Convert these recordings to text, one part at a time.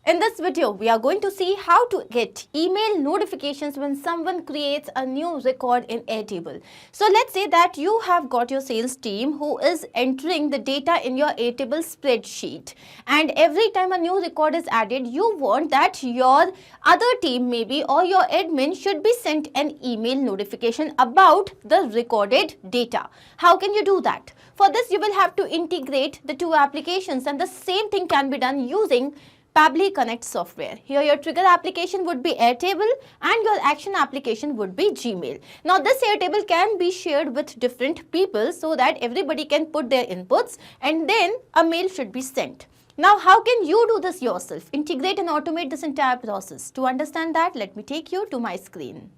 In this video, we are going to see how to get email notifications when someone creates a new record in Airtable. So let's say that you have got your sales team who is entering the data in your Airtable spreadsheet, and every time a new record is added, you want that your other team maybe or your admin should be sent an email notification about the recorded data. How can you do that? For this, you will have to integrate the two applications, and the same thing can be done using Pabbly Connect software. Here your trigger application would be Airtable and your action application would be Gmail. Now this Airtable can be shared with different people so that everybody can put their inputs and then a mail should be sent. Now how can you do this yourself? Integrate and automate this entire process. To understand that, let me take you to my screen.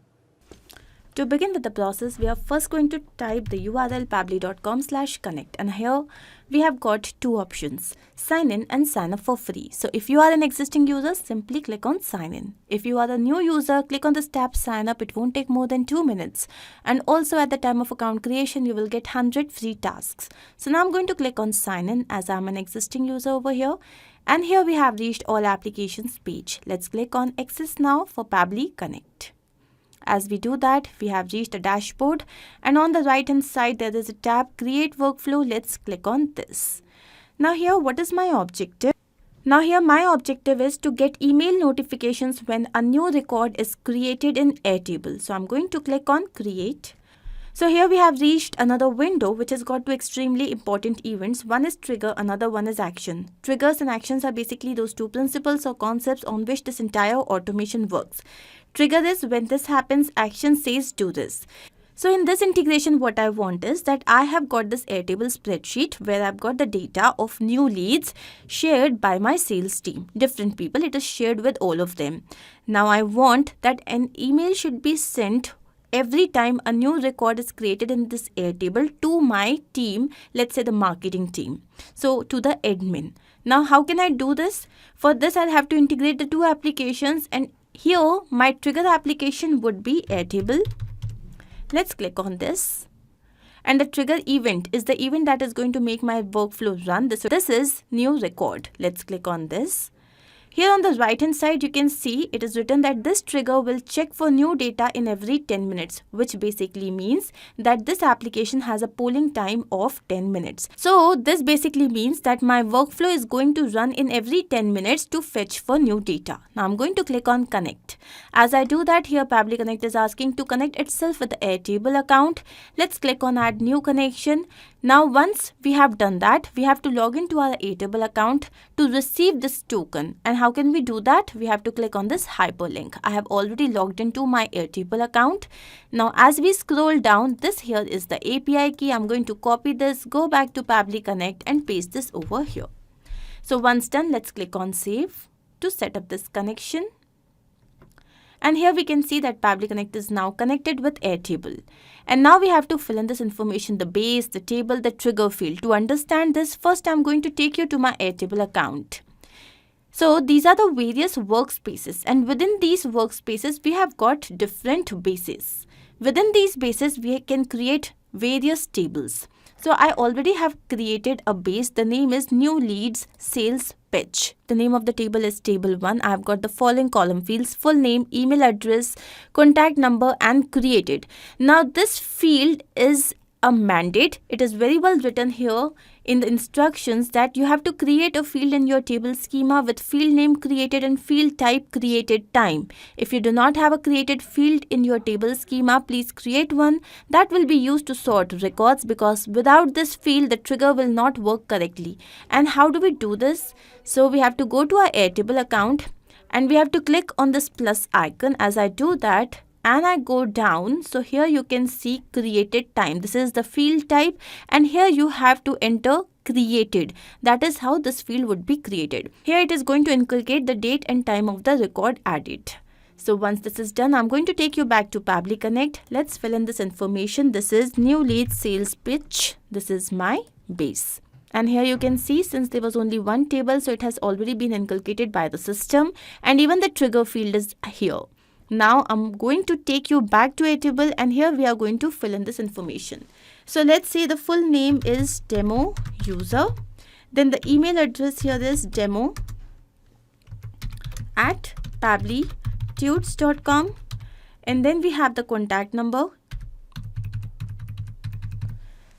To begin with the process, we are first going to type the URL pabbly.com/connect, and here we have got two options, sign in and sign up for free. So if you are an existing user, simply click on sign in. If you are a new user, click on this tab sign up. It won't take more than 2 minutes. And also at the time of account creation, you will get 100 free tasks. So now I'm going to click on sign in as I'm an existing user over here. And here we have reached all applications page. Let's click on access now for Pabbly Connect. As we do that, we have reached a dashboard, and on the right hand side there is a tab create workflow. Let's click on this. Now here, what is my objective? Now here my objective is to get email notifications when a new record is created in Airtable. So I'm going to click on create. So here we have reached another window which has got two extremely important events. One is trigger, another one is action. Triggers and actions are basically those two principles or concepts on which this entire automation works. Trigger is when this happens, action says do this. So in this integration, what I want is that I have got this Airtable spreadsheet where I've got the data of new leads shared by my sales team. Different people, it is shared with all of them. Now I want that an email should be sent every time a new record is created in this Airtable to my team, let's say the marketing team. So to the admin. Now how can I do this? For this, I'll have to integrate the two applications, and here my trigger application would be Airtable. Let's click on this. And the trigger event is the event that is going to make my workflow run. This is new record. Let's click on this. Here on the right hand side, you can see it is written that this trigger will check for new data in every 10 minutes, which basically means that this application has a polling time of 10 minutes. So this basically means that my workflow is going to run in every 10 minutes to fetch for new data. Now I'm going to click on connect. As I do that, here Pabbly Connect is asking to connect itself with the Airtable account. Let's click on add new connection. Now once we have done that, we have to log into our Airtable account to receive this token. And how can we do that? We have to click on this hyperlink. I have already logged into my Airtable account. Now as we scroll down, this here is the API key. I'm going to copy this, go back to Pabbly Connect and paste this over here. So once done, let's click on save to set up this connection. And here we can see that Pabbly Connect is now connected with Airtable. And now we have to fill in this information, the base, the table, the trigger field. To understand this, first I'm going to take you to my Airtable account. So these are the various workspaces, and within these workspaces, we have got different bases. Within these bases, we can create various tables. So I already have created a base. The name is new leads sales pitch. The name of the table is table 1. I've got the following column fields: full name, email address, contact number, and created. Now this field is a mandate. It is very well written here in the instructions that you have to create a field in your table schema with field name created and field type created time. If you do not have a created field in your table schema, please create one. That will be used to sort records, because without this field, the trigger will not work correctly. And how do we do this? So we have to go to our Airtable account and we have to click on this plus icon. As I do that, and I go down, so here you can see created time. This is the field type, and here you have to enter created. That is how this field would be created. Here it is going to inculcate the date and time of the record added. So once this is done, I'm going to take you back to Pabbly Connect. Let's fill in this information. This is new lead sales pitch. This is my base. And here you can see, since there was only one table, so it has already been inculcated by the system, and even the trigger field is here. Now I'm going to take you back to Airtable, and here we are going to fill in this information. So let's say the full name is demo user. Then the email address here is demo at pabblytudes.com, and then we have the contact number.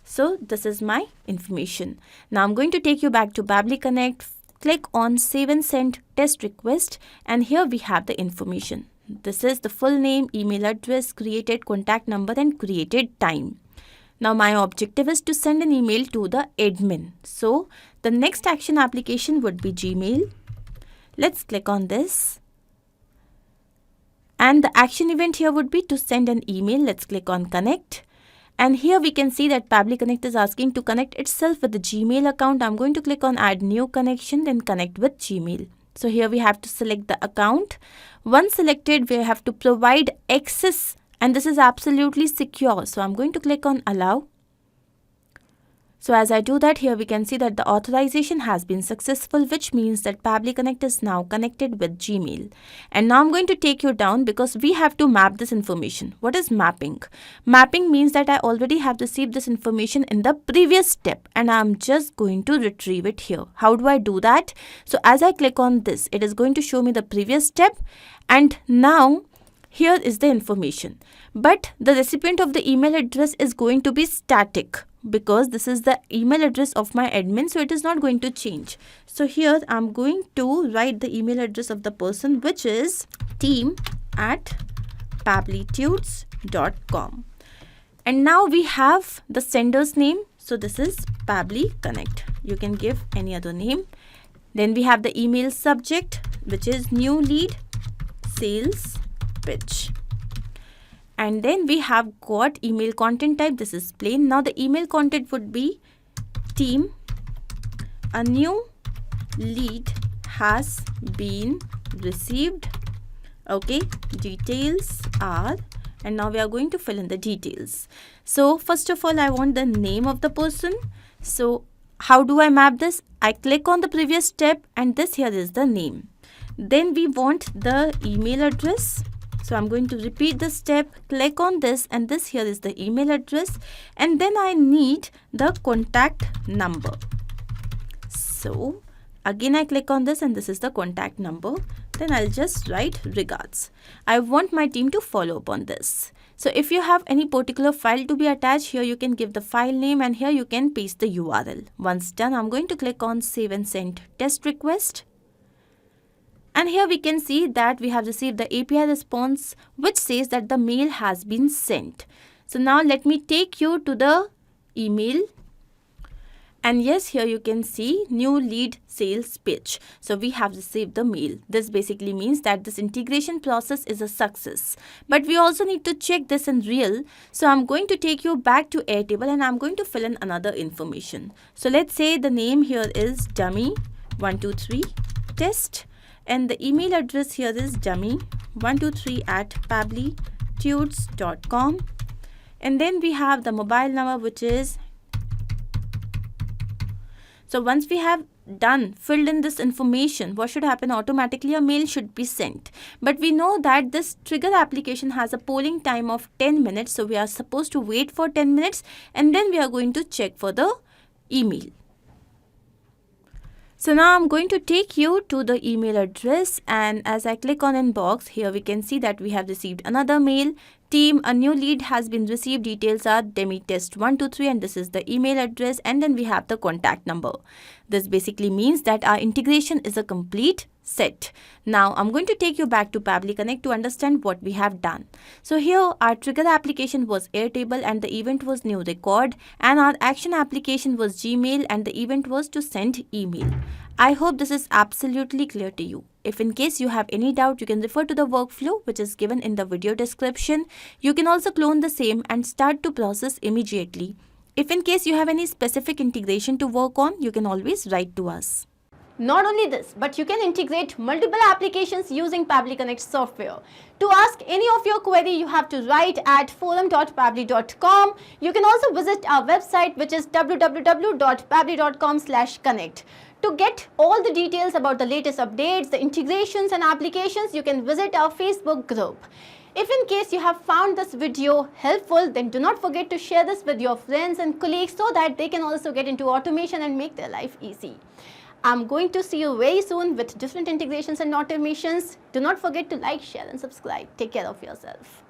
So this is my information. Now I'm going to take you back to Pabbly Connect. Click on Save and Send Test Request, and here we have the information. This is the full name, email address, created contact number, and created time. Now my objective is to send an email to the admin. So the next action application would be Gmail. Let's click on this. And the action event here would be to send an email. Let's click on Connect. And here we can see that Pabbly Connect is asking to connect itself with the Gmail account. I'm going to click on Add New Connection, then Connect with Gmail. So here we have to select the account. Once selected, we have to provide access, and this is absolutely secure. So I'm going to click on Allow. So as I do that, here we can see that the authorization has been successful, which means that Pabbly Connect is now connected with Gmail. And now I'm going to take you down because we have to map this information. What is mapping? Mapping means that I already have received this information in the previous step, and I'm just going to retrieve it here. How do I do that? So as I click on this, it is going to show me the previous step, and now here is the information. But the recipient of the email address is going to be static, because this is the email address of my admin, so it is not going to change. So here I'm going to write the email address of the person, which is team@pabblytudes.com. And now we have the sender's name. So this is Pabbly Connect. You can give any other name. Then we have the email subject, which is new lead sales pitch. And then we have got email content type. This is plain. Now the email content would be team, a new lead has been received. Okay, details are, and now we are going to fill in the details. So first of all, I want the name of the person. So how do I map this? I click on the previous step, and this here is the name. Then we want the email address. So I'm going to repeat the step, click on this, and this here is the email address, and then I need the contact number. So again I click on this, and this is the contact number. Then I'll just write regards. I want my team to follow up on this. So if you have any particular file to be attached, here you can give the file name, and here you can paste the URL. Once done, I'm going to click on Save and Send Test Request. And here we can see that we have received the API response, which says that the mail has been sent. So now let me take you to the email. And yes, here you can see new lead sales pitch. So we have received the mail. This basically means that this integration process is a success. But we also need to check this in real. So I'm going to take you back to Airtable, and I'm going to fill in another information. So let's say the name here is dummy123 test. And the email address here is dummy123@pabblytudes.com. And then we have the mobile number, which is, so once we have filled in this information, what should happen? Automatically a mail should be sent. But we know that this trigger application has a polling time of 10 minutes. So we are supposed to wait for 10 minutes, and then we are going to check for the email. So now I'm going to take you to the email address, and as I click on inbox, here we can see that we have received another mail. Team, a new lead has been received. Details are demitest123, and this is the email address, and then we have the contact number. This basically means that our integration is a complete set. Now I'm going to take you back to Pabbly Connect to understand what we have done. So here our trigger application was Airtable, and the event was new record, and our action application was Gmail, and the event was to send email. I hope this is absolutely clear to you. If in case you have any doubt, you can refer to the workflow which is given in the video description. You can also clone the same and start to process immediately. If in case you have any specific integration to work on, you can always write to us. Not only this, but you can integrate multiple applications using Pabbly Connect software. To ask any of your query, you have to write at forum.pabbly.com. You can also visit our website, which is www.pabbly.com/connect. To get all the details about the latest updates, the integrations and applications, you can visit our Facebook group. If in case you have found this video helpful, then do not forget to share this with your friends and colleagues so that they can also get into automation and make their life easy. I'm going to see you very soon with different integrations and automations. Do not forget to like, share and subscribe. Take care of yourself.